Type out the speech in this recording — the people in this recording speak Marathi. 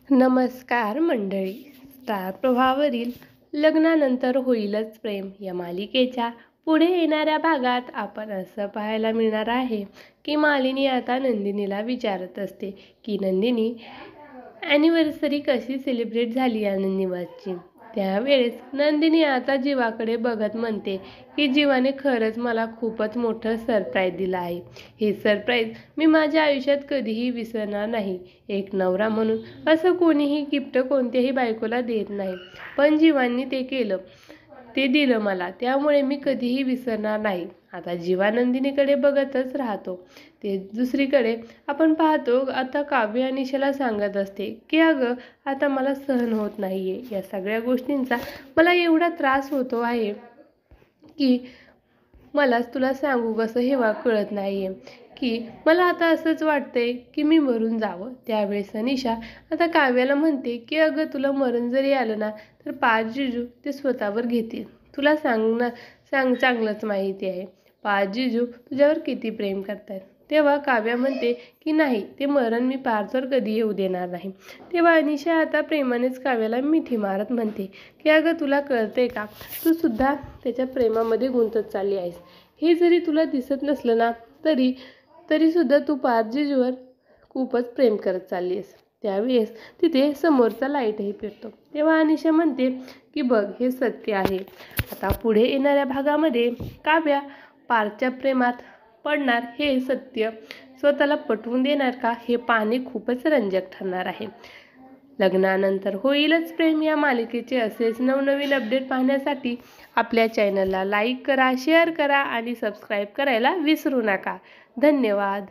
नमस्कार मंडळी. स्टार प्रवाहावरील लग्नानंतर होईलच प्रेम या मालिकेच्या पुढे येणाऱ्या भागात आपण असं पाहायला मिळणार आहे की मालिनी आता नंदिनीला विचारत असते की नंदिनी, ॲनिव्हर्सरी कशी सेलिब्रेट झाली आनंदीवाची. त्यावेळेस नंदिनी आता जीवाकडे बघत म्हणते की जीवाने खरंच मला खूपच मोठं सरप्राईज दिलं आहे. हे सरप्राईज मी माझ्या आयुष्यात कधीही विसरणार नाही. एक नवरा म्हणून असं कोणीही गिफ्ट कोणत्याही बायकोला देत नाही, पण जीवांनी ते केलं, ते दिलं मला, त्यामुळे मी कधीही विसरणार नाही. आता जीवा नंदिनीकडे बघतच राहतो. ते दुसरीकडे आपण पाहतो आता काव्य अनिशाला सांगत असते की अगं आता मला सहन होत नाहीये, या सगळ्या गोष्टींचा मला एवढा त्रास होतो आहे की मलाच तुला सांगू कसं हे कळत नाहीये की मला आता असंच वाटतंय की मी मरून जावं. त्यावेळेस अनिशा आता काव्याला म्हणते की अगं तुला मरण जरी आलं ना तर 5 जिजू ते स्वतःवर घेतील. तुला चांगलंच माहिती आहे 5 जिजू तुझ्यावर किती प्रेम करतात. तेव्हा काव्या म्हणते की नाही, ते मरण मी पारचर कधी येऊ देणार नाही. तेव्हा अनिशा आता प्रेमानेच काव्याला मिठी मारत म्हणते की अगं तुला कळतंय का, तू सुद्धा त्याच्या प्रेमामध्ये गुंतत चालली आहेस. हे जरी तुला दिसत नसलं ना तरी सुद्धा तू 5 जिजूवर खूपच प्रेम करत चालली आहेस. त्यावेळेस तिथे समोरचा लाईटही पेटतो. तेव्हा अनिशा म्हणते की बघ हे सत्य आहे. आता पुढे येणाऱ्या भागामध्ये काव्या पारच्या प्रेमात पडणार हे सत्य स्वतःला पटवून देणार का, हे पाहणे खूपच रंजक ठरणार आहे. लग्नानंतर होईलच प्रेम या मालिकेचे असेच नवनवीन अपडेट पाहण्यासाठी आपल्या चॅनलला लाईक करा, शेअर करा आणि सबस्क्राईब करायला विसरू नका. धन्यवाद.